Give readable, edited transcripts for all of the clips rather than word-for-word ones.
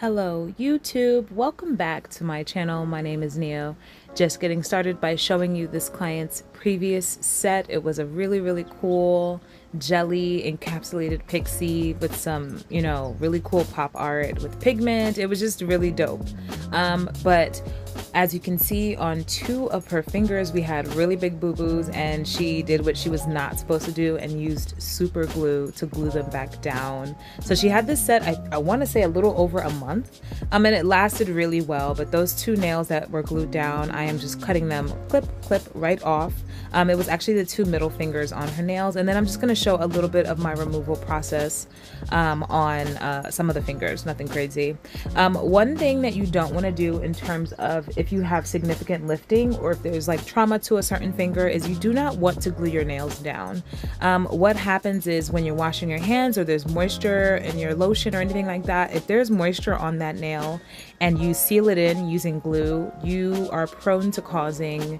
Hello YouTube, welcome back to my channel. My name is Neo. Just getting started by showing you this client's previous set. It was a really cool jelly encapsulated pixie with some, really cool pop art with pigment. It was just really dope. But as you can see on two of her fingers, we had really big boo-boos, and she did what she was not supposed to do and used super glue to glue them back down. So she had this set, I want to say a little over a month, and it lasted really well. But those two nails that were glued down, I am just cutting them clip right off. It was actually the two middle fingers on her nails, and then I'm just going to show a little bit of my removal process on some of the fingers, nothing crazy. One thing that you don't want to do in terms of if you have significant lifting or if there's like trauma to a certain finger is you do not want to glue your nails down. What happens is when you're washing your hands or there's moisture in your lotion or anything like that, if there's moisture on that nail and you seal it in using glue, you are prone to causing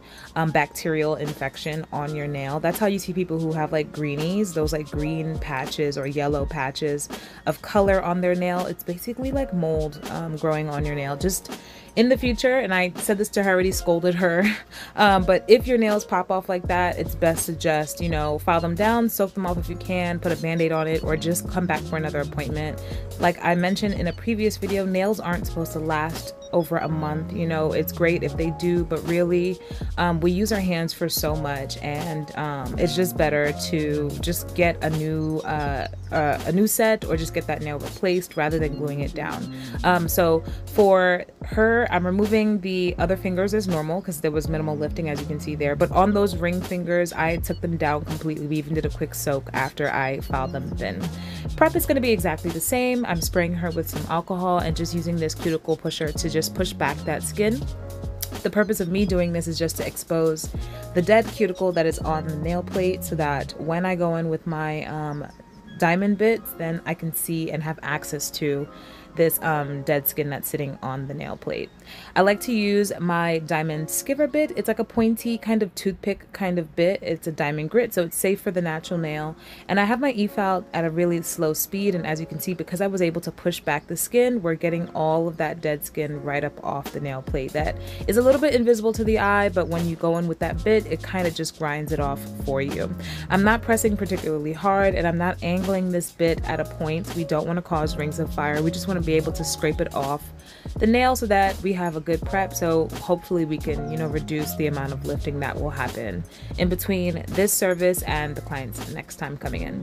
bacterial infection on your nail. That's how you see people who have like greenies, those like green patches or yellow patches of color on their nail. It's basically like mold growing on your nail. Just in the future, and I said this to her, already scolded her, but if your nails pop off like that, it's best to just, file them down, soak them off if you can, put a band-aid on it, or just come back for another appointment. Like I mentioned in a previous video, nails aren't supposed to last over a month. It's great if they do, but really we use our hands for so much, and it's just better to just get a new set or just get that nail replaced rather than gluing it down. So for her, I'm removing the other fingers as normal because there was minimal lifting, as you can see there, but on those ring fingers I took them down completely. We even did a quick soak after I filed them thin. Prep is going to be exactly the same. I'm spraying her with some alcohol and just using this cuticle pusher to just push back that skin. The purpose of me doing this is just to expose the dead cuticle that is on the nail plate so that when I go in with my diamond bits, then I can see and have access to this dead skin that's sitting on the nail plate. I like to use my diamond skiver bit. It's like a pointy kind of toothpick kind of bit. It's a diamond grit, so it's safe for the natural nail. And I have my e-file at a really slow speed, and as you can see, because I was able to push back the skin, we're getting all of that dead skin right up off the nail plate. That is a little bit invisible to the eye, but when you go in with that bit, it kind of just grinds it off for you. I'm not pressing particularly hard, and I'm not angling this bit at a point. We don't want to cause rings of fire. We just want to be able to scrape it off the nail so that we have a good prep. So hopefully we can, reduce the amount of lifting that will happen in between this service and the client's next time coming in.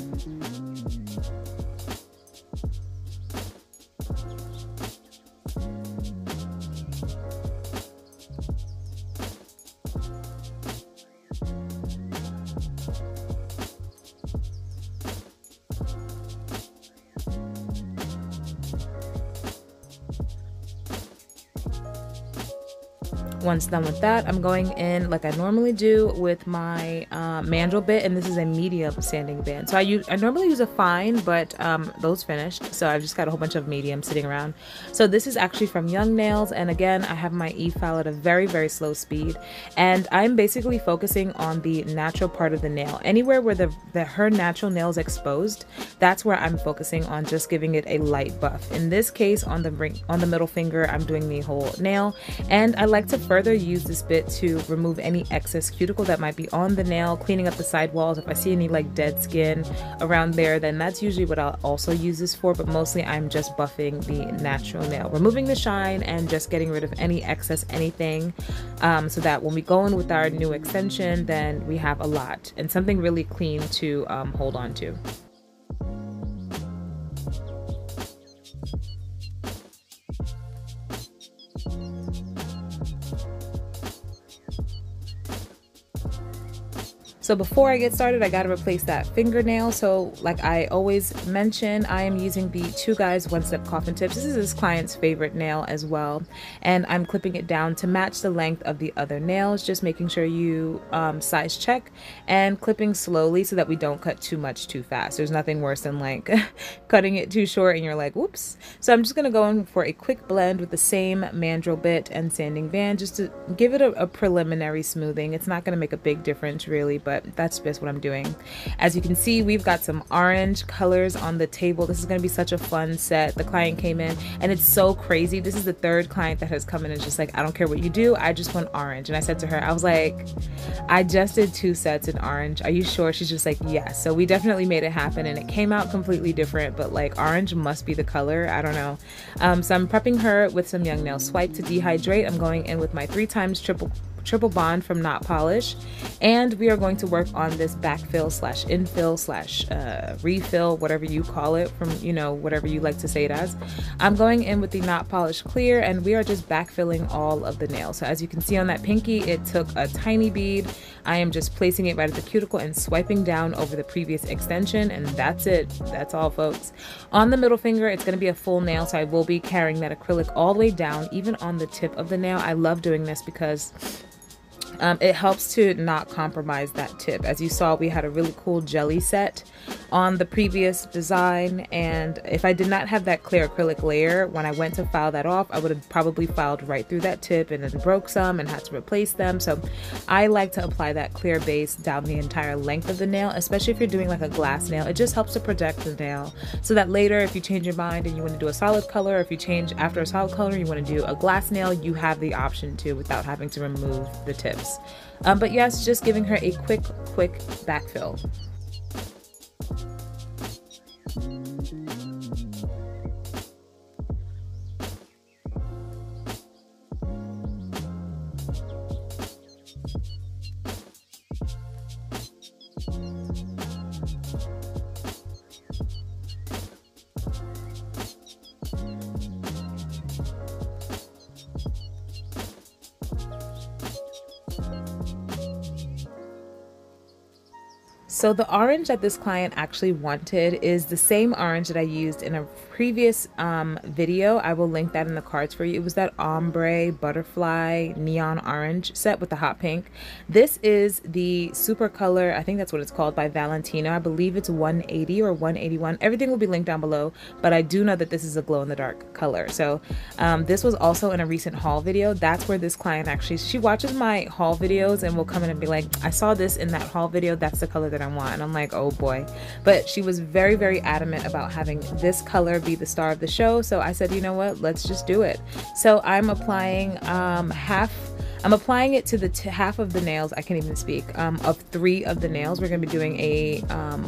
Once done with that, I'm going in like I normally do with my mandrel bit, and this is a medium sanding band. So I normally use a fine, but those finished, so I've just got a whole bunch of medium sitting around. So this is actually from Young Nails, and again I have my e-file at a very slow speed, and I'm basically focusing on the natural part of the nail. Anywhere where her natural nail is exposed, that's where I'm focusing on, just giving it a light buff. In this case, on the middle finger, I'm doing the whole nail, and I like to further use this bit to remove any excess cuticle that might be on the nail, cleaning up the side walls. If I see any like dead skin around there, then that's usually what I'll also use this for, but mostly I'm just buffing the natural nail, removing the shine and just getting rid of any excess anything, so that when we go in with our new extension, then we have a lot and something really clean to hold on to. So before I get started, I got to replace that fingernail. So like I always mention, I am using the Two Guys One Step Coffin Tips. This is this client's favorite nail as well. And I'm clipping it down to match the length of the other nails, just making sure you size check and clipping slowly so that we don't cut too much too fast. There's nothing worse than like cutting it too short and you're like, whoops. So I'm just going to go in for a quick blend with the same mandrel bit and sanding band just to give it a preliminary smoothing. It's not going to make a big difference really, but but that's just what I'm doing. As you can see, we've got some orange colors on the table. This is going to be such a fun set. The client came in and it's so crazy. This is the third client that has come in and just like, I don't care what you do, I just want orange. And I said to her, I was like, I just did 2 sets in orange. Are you sure? She's just like, yes. So we definitely made it happen and it came out completely different, but like orange must be the color. I don't know. So I'm prepping her with some Young Nail Swipe to dehydrate. I'm going in with my 3x triple bond from Not Polish, and we are going to work on this backfill slash infill slash refill, whatever you call it, from, you know, whatever you like to say it as. I'm going in with the Not Polish clear, and we are just backfilling all of the nails. So as you can see on that pinky, it took a tiny bead. I am just placing it right at the cuticle and swiping down over the previous extension, and that's it. That's all, folks. On the middle finger, it's going to be a full nail, so I will be carrying that acrylic all the way down, even on the tip of the nail. I love doing this because it helps to not compromise that tip. As you saw, we had a really cool jelly set on the previous design, and if I did not have that clear acrylic layer, when I went to file that off, I would have probably filed right through that tip and then broke some and had to replace them. So I like to apply that clear base down the entire length of the nail, especially if you're doing like a glass nail. It just helps to protect the nail so that later, if you change your mind and you want to do a solid color, or if you change after a solid color, you want to do a glass nail, you have the option to without having to remove the tips. But yes, just giving her a quick backfill. So the orange that this client actually wanted is the same orange that I used in a previous video. I will link that in the cards for you. It was that ombre butterfly neon orange set with the hot pink. This is the super color, I think that's what it's called, by Valentino. I believe it's 180 or 181. Everything will be linked down below, but I do know that this is a glow in the dark color. So this was also in a recent haul video. That's where this client actually, she watches my haul videos and will come in and be like, I saw this in that haul video, that's the color that I want. And I'm like, oh boy. But she was very adamant about having this color be the star of the show. So I said, you know what, let's just do it. So I'm applying I'm applying it to the half of the nails. I can't even speak. Of 3 of the nails. We're going to be doing a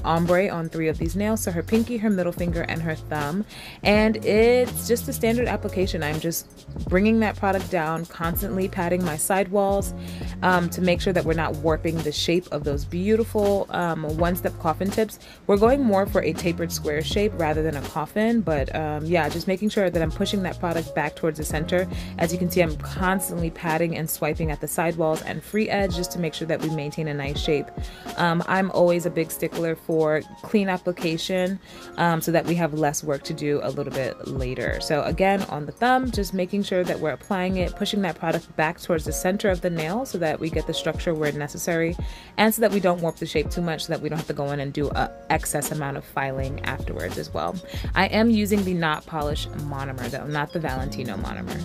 ombre on 3 of these nails. So her pinky, her middle finger, and her thumb. And it's just a standard application. I'm just bringing that product down, constantly patting my sidewalls to make sure that we're not warping the shape of those beautiful one-step coffin tips. We're going more for a tapered square shape rather than a coffin. But yeah, just making sure that I'm pushing that product back towards the center. As you can see, I'm constantly patting and swiping at the sidewalls and free edge just to make sure that we maintain a nice shape. I'm always a big stickler for clean application so that we have less work to do a little bit later. So again, on the thumb, just making sure that we're applying it, pushing that product back towards the center of the nail so that we get the structure where necessary, and so that we don't warp the shape too much, so that we don't have to go in and do an excess amount of filing afterwards as well. I am using the Not Polish monomer though, not the Valentino monomer.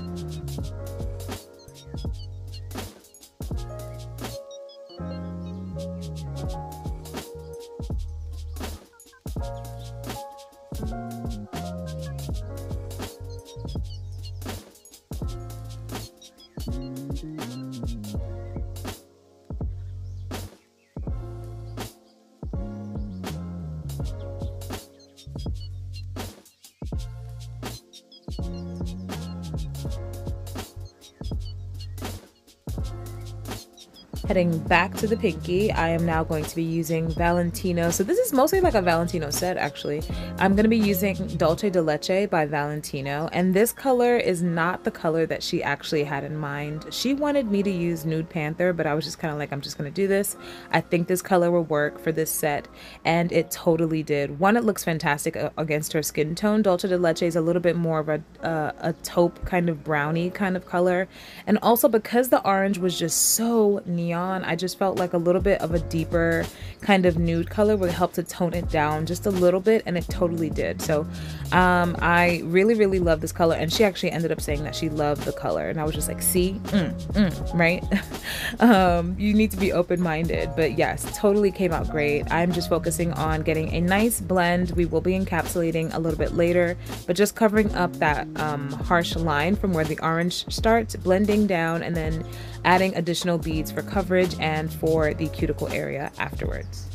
Heading back to the pinky, I am now going to be using Valentino. So this is mostly like a Valentino set, actually. I'm going to be using Dulce de Leche by Valentino. And this color is not the color that she actually had in mind. She wanted me to use Nude Panther, but I was just kind of like, I'm just going to do this. I think this color will work for this set. And it totally did. One, it looks fantastic against her skin tone. Dulce de Leche is a little bit more of a taupe kind of brownie kind of color. And also because the orange was just so neon on, I just felt like a little bit of a deeper kind of nude color would help to tone it down just a little bit, and it totally did. So I really love this color, and she actually ended up saying that she loved the color, and I was just like, see, right? You need to be open-minded, but yes, totally came out great. I'm just focusing on getting a nice blend. We will be encapsulating a little bit later, but just covering up that harsh line from where the orange starts, blending down, and then adding additional beads for coverage and for the cuticle area afterwards.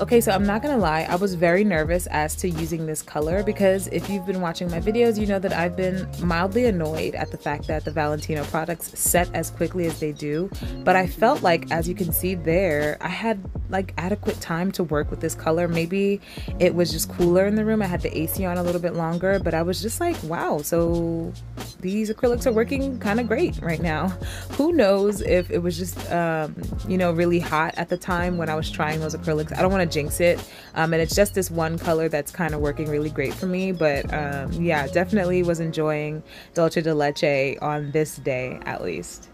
Okay, so I'm not gonna lie, I was very nervous as to using this color because if you've been watching my videos, you know that I've been mildly annoyed at the fact that the Valentino products set as quickly as they do. But I felt like, as you can see there, I had like adequate time to work with this color. Maybe it was just cooler in the room. I had the AC on a little bit longer, but I was just like, wow, so these acrylics are working kind of great right now. Who knows if it was just, you know, really hot at the time when I was trying those acrylics. I don't want to jinx it. And it's just this one color that's kind of working really great for me. But yeah, definitely was enjoying Dolce de Leche on this day at least.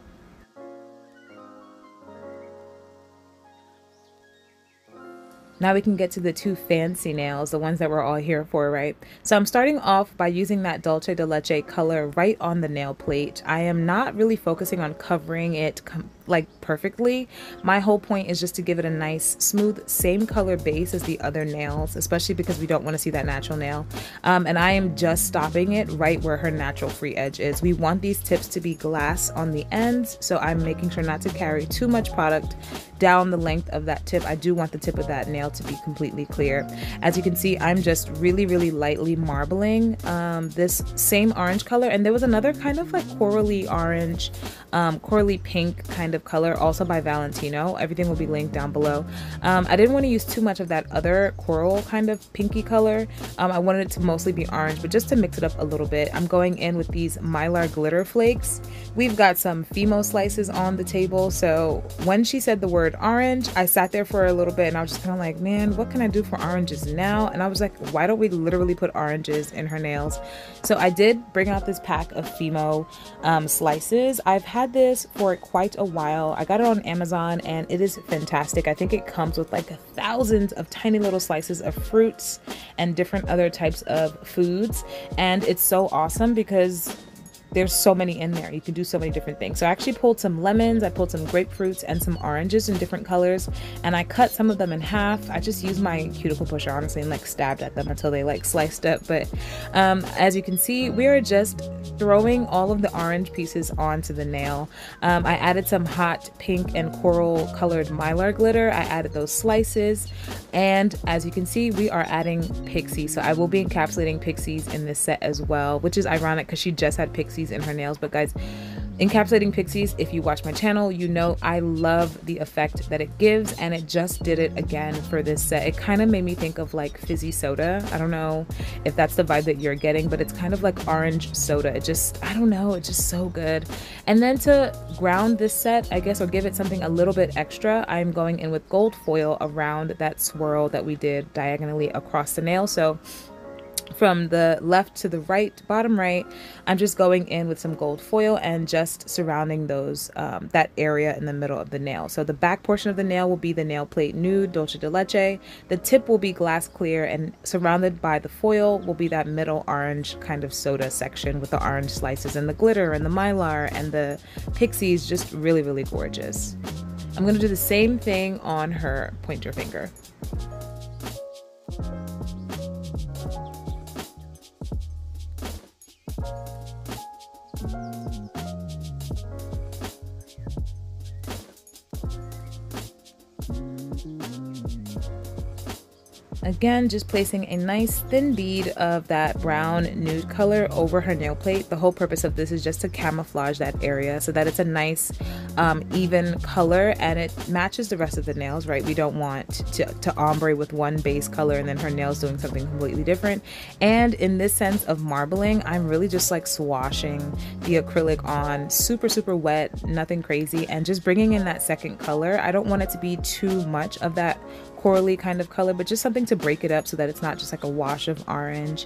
Now we can get to the two fancy nails, the ones that we're all here for, right? So I'm starting off by using that Dolce de Leche color right on the nail plate. I am not really focusing on covering it like perfectly. My whole point is just to give it a nice smooth same color base as the other nails, especially because we don't want to see that natural nail. And I am just stopping it right where her natural free edge is. We want these tips to be glass on the ends, so I'm making sure not to carry too much product down the length of that tip. I do want the tip of that nail to be completely clear. As you can see, I'm just really lightly marbling this same orange color, and there was another kind of like corally orange, corally pink kind of color also by Valentino. Everything will be linked down below. I didn't want to use too much of that other coral kind of pinky color. I wanted it to mostly be orange, but just to mix it up a little bit, I'm going in with these Mylar glitter flakes. We've got some FIMO slices on the table, so when she said the word orange, I sat there for a little bit and I was just kind of like, man, what can I do for oranges now? And I was like, why don't we literally put oranges in her nails? So I did bring out this pack of FIMO slices. I've had this for quite a while. I got it on Amazon and it is fantastic. I think it comes with like thousands of tiny little slices of fruits and different other types of foods, and it's so awesome because there's so many in there. You can do so many different things. So I actually pulled some lemons, I pulled some grapefruits and some oranges in different colors, and I cut some of them in half. I just used my cuticle pusher, honestly, and like stabbed at them until they like sliced up. But as you can see, we are just throwing all of the orange pieces onto the nail. I added some hot pink and coral colored Mylar glitter. I added those slices, and as you can see, we are adding Pixie. So I will be encapsulating Pixies in this set as well, which is ironic because she just had Pixies in her nails. But guys, encapsulating Pixies, if you watch my channel, you know I love the effect that it gives, and it just did it again for this set. It kind of made me think of like fizzy soda. I don't know if that's the vibe that you're getting, but it's kind of like orange soda. It just, I don't know, it's just so good. And then to ground this set, I guess, or give it something a little bit extra, I'm going in with gold foil around that swirl that we did diagonally across the nail. So from the left to the right, bottom right, I'm just going in with some gold foil and just surrounding those that area in the middle of the nail. So the back portion of the nail will be the nail plate nude Dolce de Leche. The tip will be glass clear, and surrounded by the foil will be that middle orange kind of soda section with the orange slices and the glitter and the Mylar and the Pixies. Just really gorgeous. I'm going to do the same thing on her pointer finger. Again, just placing a nice thin bead of that brown nude color over her nail plate. The whole purpose of this is just to camouflage that area so that it's a nice even color and it matches the rest of the nails, right? We don't want to ombre with one base color and then her nails doing something completely different. And in this sense of marbling, I'm really just like swashing the acrylic on super wet, nothing crazy, and just bringing in that second color. I don't want it to be too much of that corally kind of color, but just something to break it up so that it's not just like a wash of orange.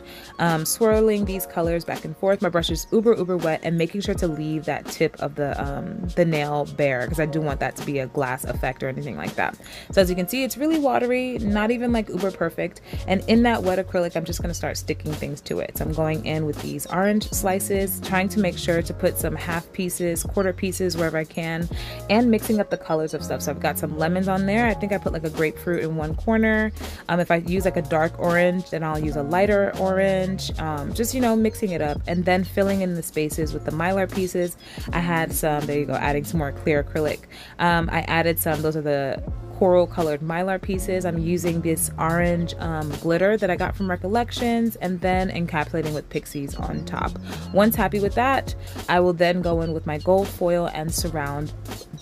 Swirling these colors back and forth. My brush is uber wet and making sure to leave that tip of the nail bare because I do want that to be a glass effect or anything like that. So as you can see, it's really watery, not even like uber perfect. And in that wet acrylic, I'm just going to start sticking things to it. So I'm going in with these orange slices, trying to make sure to put some half pieces, quarter pieces wherever I can, and mixing up the colors of stuff. So I've got some lemons on there. I think I put like a grapefruit in one corner. If I use like a dark orange, then I'll use a lighter orange, just, you know, mixing it up and then filling in the spaces with the mylar pieces. I had some, there you go, adding some more clear acrylic. I added some, those are the coral colored mylar pieces. I'm using this orange glitter that I got from Recollections and then encapsulating with pixies on top. Once happy with that, I will then go in with my gold foil and surround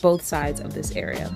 both sides of this area.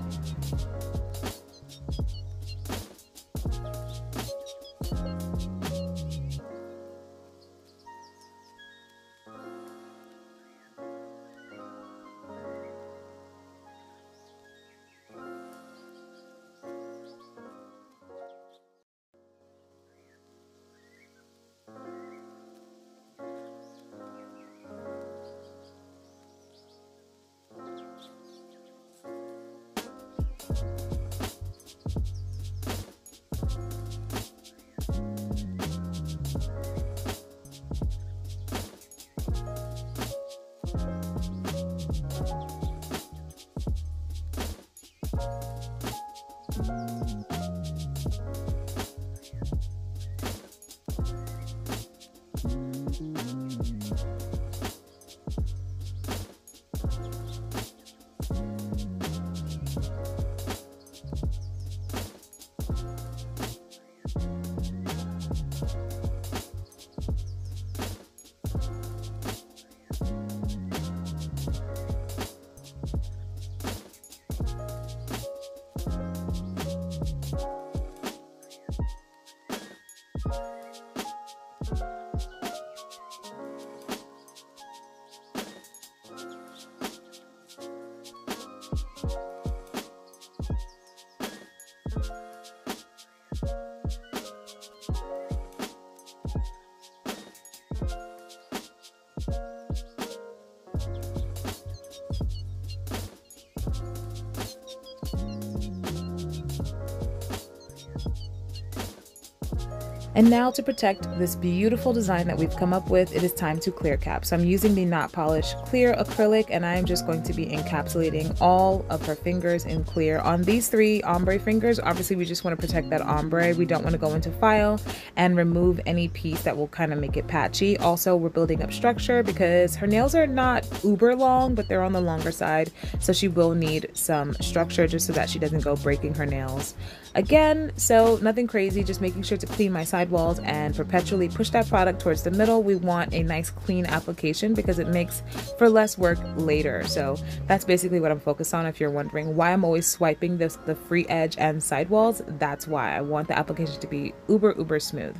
And now to protect this beautiful design that we've come up with, it is time to clear cap. So I'm using the Not Polish clear acrylic and I'm just going to be encapsulating all of her fingers in clear. On these 3 ombre fingers, obviously we just want to protect that ombre. We don't want to go into file and remove any piece that will kind of make it patchy. Also, we're building up structure because her nails are not uber long, but they're on the longer side. So she will need some structure just so that she doesn't go breaking her nails again. So nothing crazy, just making sure to clean my sidewalls and perpetually push that product towards the middle. We want a nice clean application because it makes for less work later. So that's basically what I'm focused on. If you're wondering why I'm always swiping the free edge and sidewalls, that's why. I want the application to be uber smooth.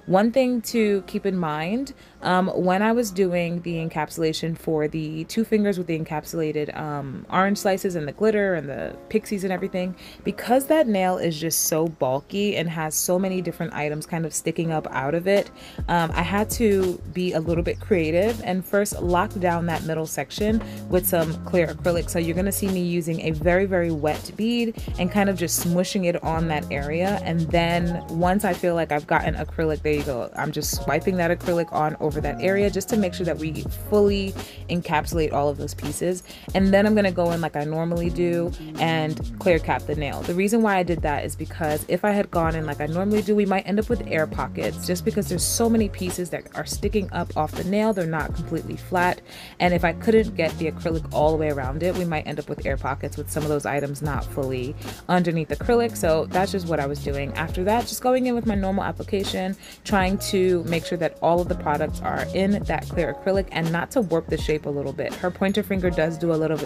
One thing to keep in mind, when I was doing the encapsulation for the 2 fingers with the encapsulated orange slices and the glitter and the pixies and everything, because that nail is just so bulky and has so many different items kind of sticking up out of it, I had to be a little bit creative and first lock down that middle section with some clear acrylic. So you're going to see me using a very wet bead and kind of just smushing it on that area. And then once I feel like I've gotten acrylic, there you go. I'm just swiping that acrylic on over that area just to make sure that we fully encapsulate all of those pieces. And then I'm gonna go in like I normally do and clear cap the nail. The reason why I did that is because if I had gone in like I normally do, we might end up with air pockets just because there's so many pieces that are sticking up off the nail. They're not completely flat. And if I couldn't get the acrylic all the way around it, we might end up with air pockets with some of those items not fully underneath the acrylic. So that's just what I was doing. After that, just going in with my normal application, trying to make sure that all of the products are in that clear acrylic and not to warp the shape a little bit. Her pointer finger does do a little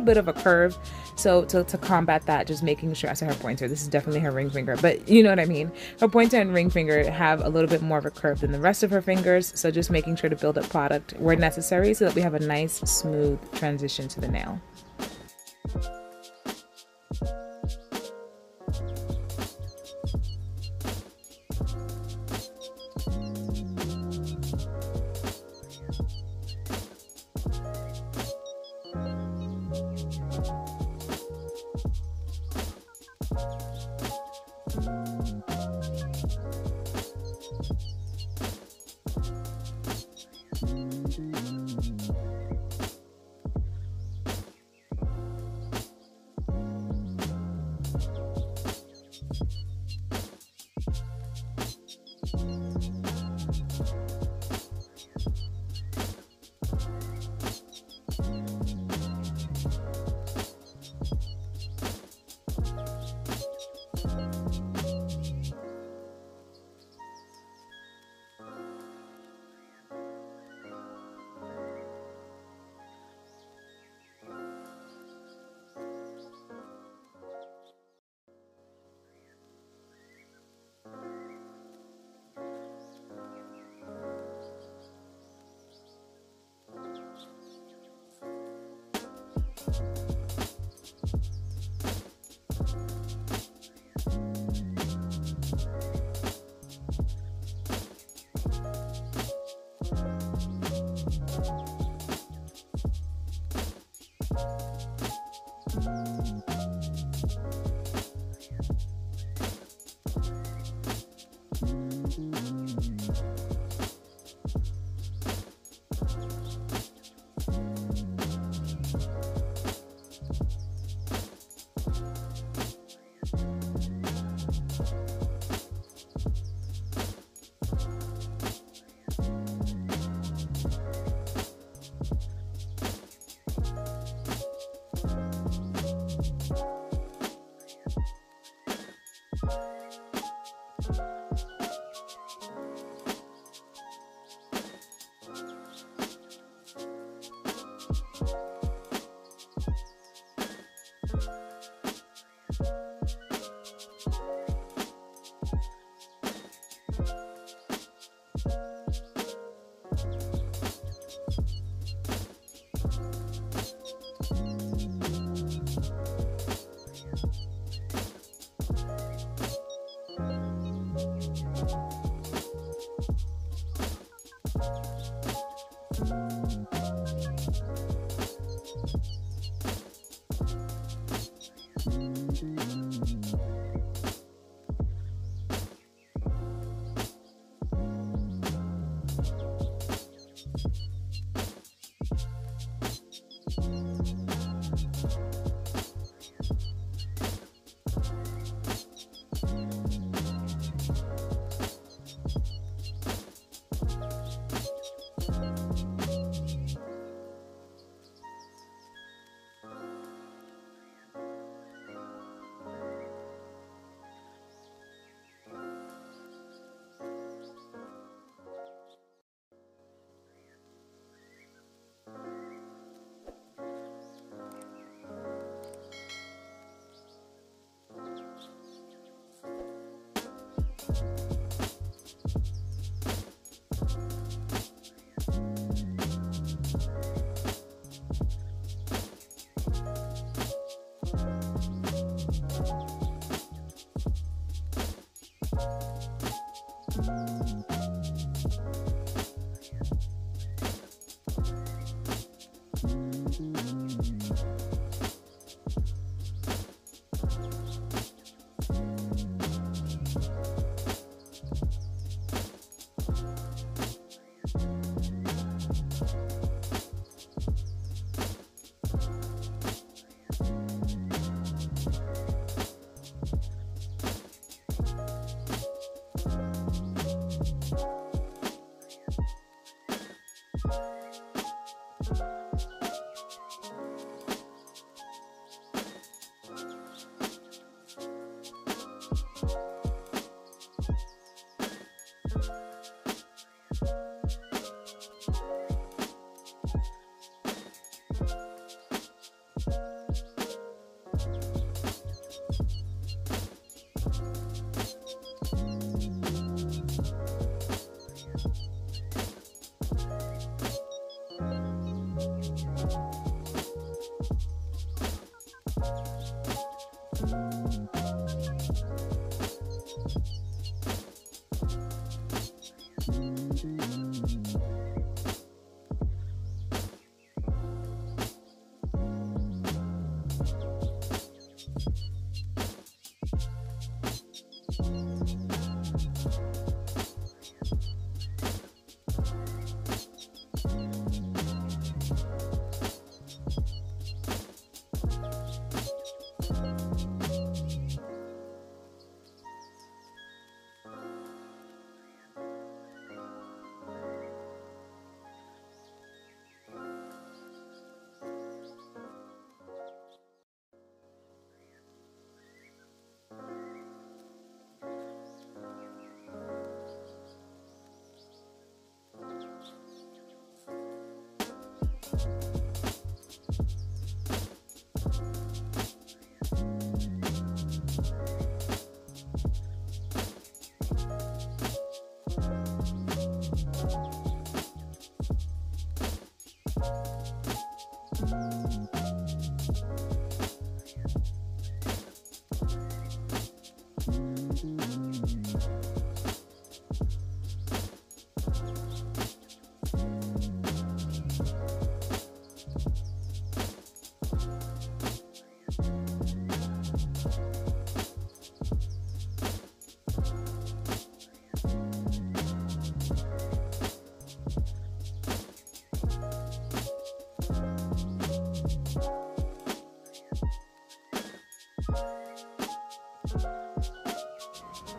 bit of a curve. So to combat that, just making sure, I say her pointer, this is definitely her ring finger, but you know what I mean. Her pointer and ring finger have a little bit more of a curve than the rest of her fingers. So just making sure to build up product where necessary so that we have a nice smooth transition to the nail.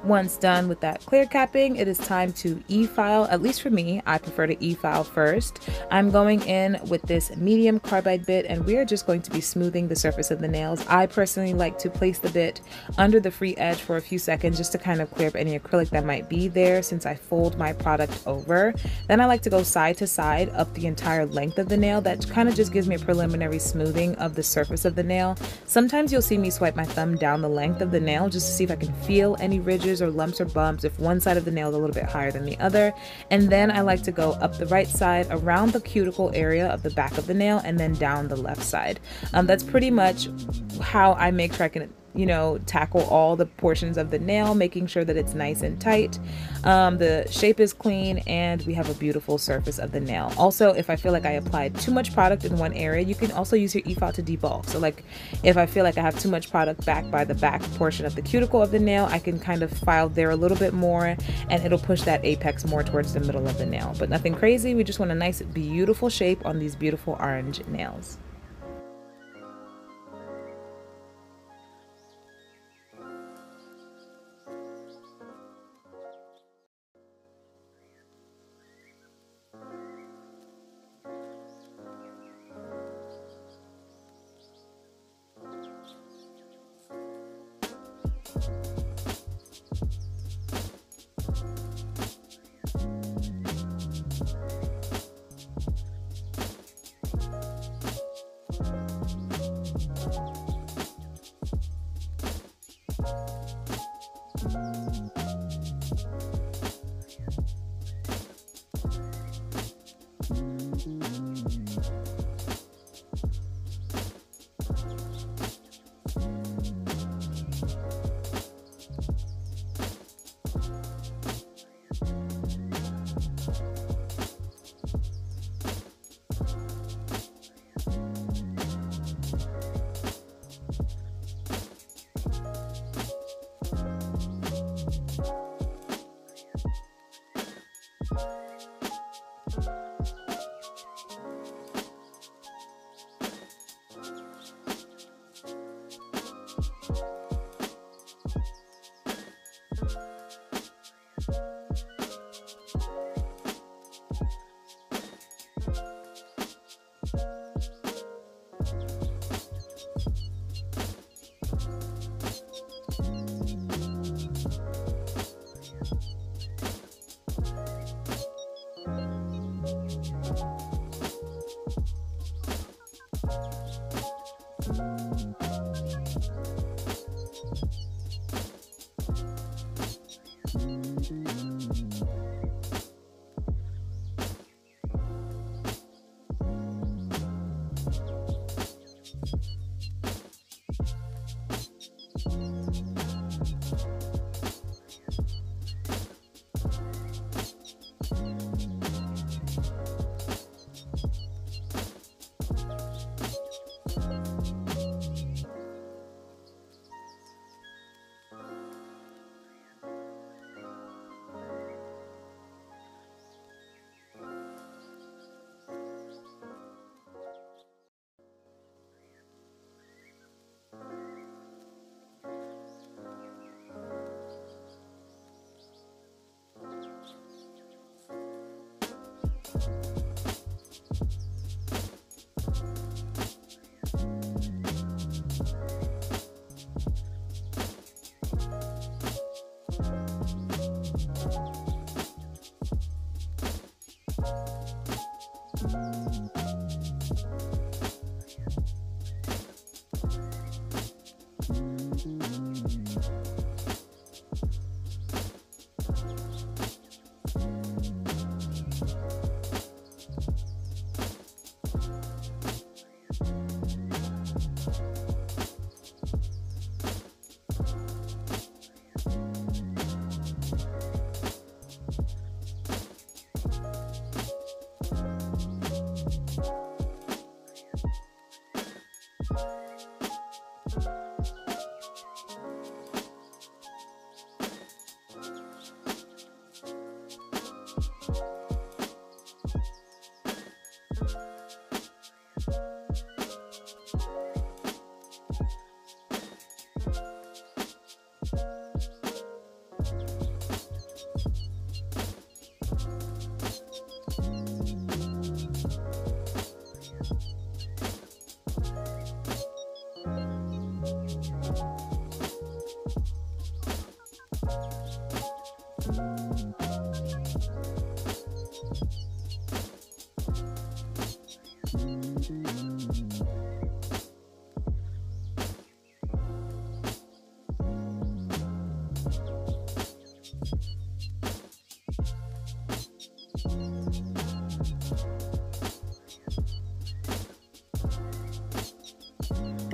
Once done with that clear capping, it is time to e-file. At least for me, I prefer to e-file first. I'm going in with this medium carbide bit, and we are just going to be smoothing the surface of the nails. I personally like to place the bit under the free edge for a few seconds just to kind of clear up any acrylic that might be there since I fold my product over. Then I like to go side to side up the entire length of the nail. That kind of just gives me a preliminary smoothing of the surface of the nail. Sometimes you'll see me swipe my thumb down the length of the nail just to see if I can feel any ridges or lumps or bumps if one side of the nail is a little bit higher than the other. And then I like to go up the right side around the cuticle area of the back of the nail and then down the left side. That's pretty much how I make sure I can, you know, tackle all the portions of the nail, making sure that it's nice and tight. The shape is clean and we have a beautiful surface of the nail. Also, if I feel like I applied too much product in one area, you can also use your e-file to debulk. So like if I feel like I have too much product back by the back portion of the cuticle of the nail, I can kind of file there a little bit more and it'll push that apex more towards the middle of the nail. But nothing crazy, we just want a nice, beautiful shape on these beautiful orange nails.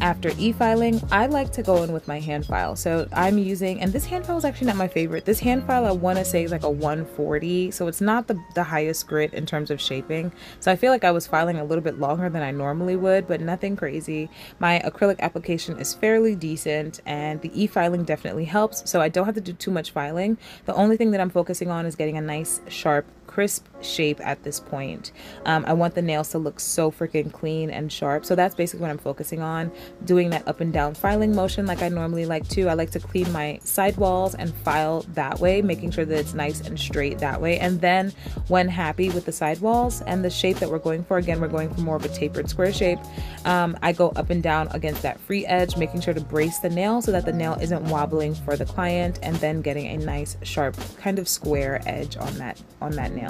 After e-filing, I like to go in with my hand file. So I'm using, and this hand file is actually not my favorite. This hand file I want to say is like a 140, so it's not the highest grit in terms of shaping. So I feel like I was filing a little bit longer than I normally would, but nothing crazy. My acrylic application is fairly decent, and the e-filing definitely helps, so I don't have to do too much filing. The only thing that I'm focusing on is getting a nice, sharp, crisp shape at this point. I want the nails to look so freaking clean and sharp, so that's basically what I'm focusing on. Doing that up and down filing motion like I normally like to. I like to clean my sidewalls and file that way, making sure that it's nice and straight that way. And then when happy with the sidewalls and the shape that we're going for, again, we're going for more of a tapered square shape, I go up and down against that free edge, making sure to brace the nail so that the nail isn't wobbling for the client, and then getting a nice sharp kind of square edge on that nail.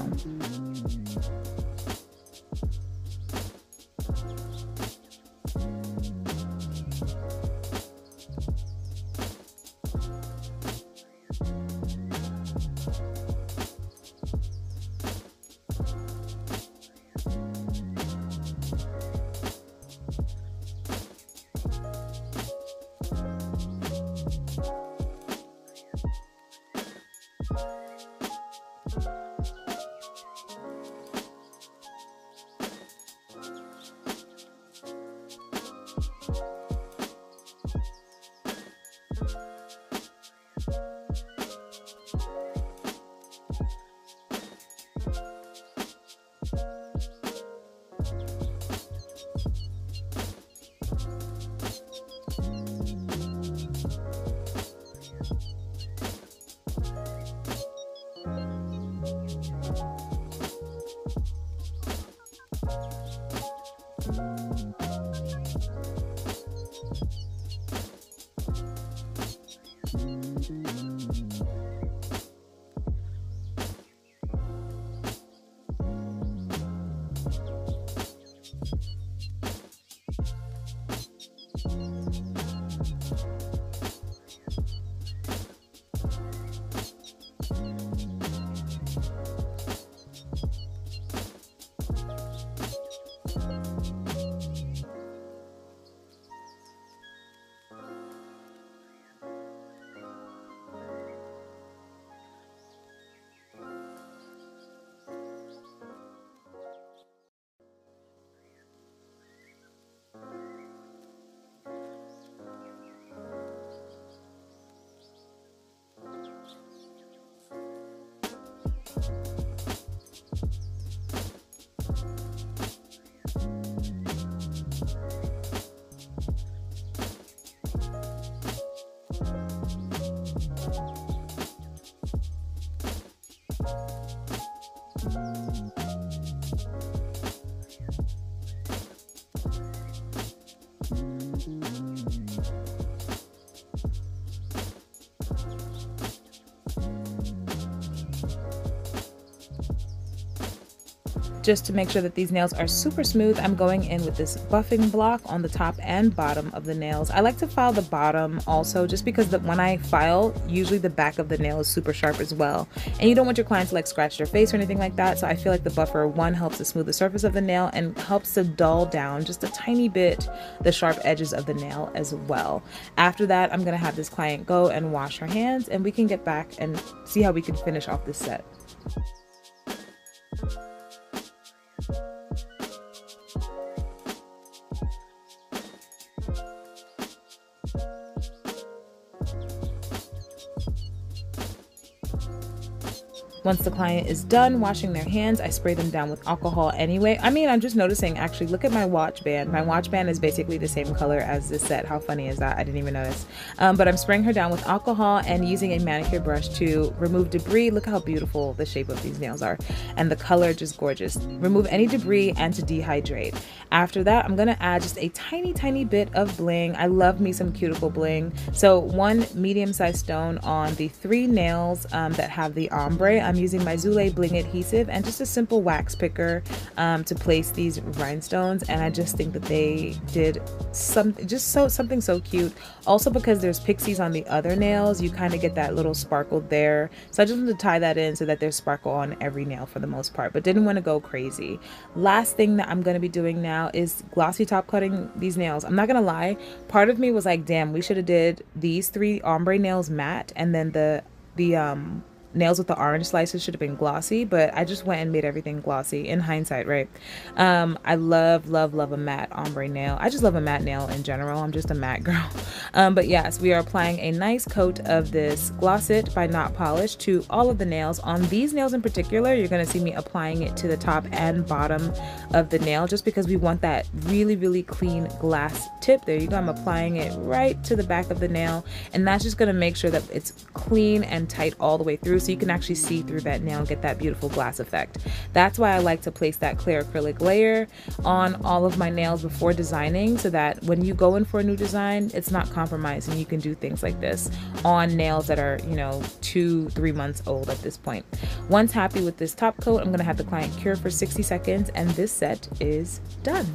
Just to make sure that these nails are super smooth, I'm going in with this buffing block on the top and bottom of the nails. I like to file the bottom also, just because when I file, usually the back of the nail is super sharp as well. And you don't want your client to like scratch their face or anything like that. So I feel like the buffer, one, helps to smooth the surface of the nail and helps to dull down just a tiny bit the sharp edges of the nail as well. After that, I'm gonna have this client go and wash her hands, and we can get back and see how we can finish off this set. Once the client is done washing their hands, I spray them down with alcohol anyway. I mean, I'm just noticing, actually, look at my watch band. My watch band is basically the same color as this set. How funny is that? I didn't even notice. But I'm spraying her down with alcohol and using a manicure brush to remove debris. Look how beautiful the shape of these nails are. And the color, just gorgeous. Remove any debris and to dehydrate. After that, I'm gonna add just a tiny bit of bling. I love me some cuticle bling. So one medium-sized stone on the 3 nails that have the ombre. I'm using my Zule bling adhesive and just a simple wax picker to place these rhinestones, and I just think that they did something so cute. Also, because there's pixies on the other nails, you kind of get that little sparkle there. So I just wanted to tie that in so that there's sparkle on every nail for the most part, but didn't want to go crazy. Last thing that I'm going to be doing now is glossy top cutting these nails. I'm not gonna lie, part of me was like, damn, we should have did these 3 ombre nails matte, and then the nails with the orange slices should have been glossy, but I just went and made everything glossy in hindsight, right? I love a matte ombre nail. I just love a matte nail in general. I'm just a matte girl. But yes, we are applying a nice coat of this Gloss It by Not Polish to all of the nails. On these nails in particular, you're going to see me applying it to the top and bottom of the nail, just because we want that really clean glass tip. There you go. I'm applying it right to the back of the nail, and that's just going to make sure that it's clean and tight all the way through, so you can actually see through that nail and get that beautiful glass effect. That's why I like to place that clear acrylic layer on all of my nails before designing, so that when you go in for a new design, it's not compromised and you can do things like this on nails that are, you know, 2-3 months old at this point. Once happy with this top coat, I'm going to have the client cure for 60 seconds and this set is done.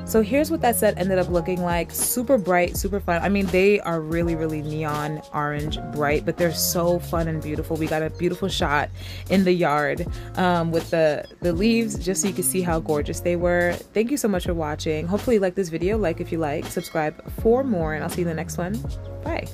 So here's what that set ended up looking like. Super bright, super fun. I mean, they are really neon orange bright, but they're so fun and beautiful. We got a beautiful shot in the yard with the leaves, just so you can see how gorgeous they were. Thank you so much for watching. Hopefully you like this video. Like if you like, subscribe for more, and I'll see you in the next one. Bye.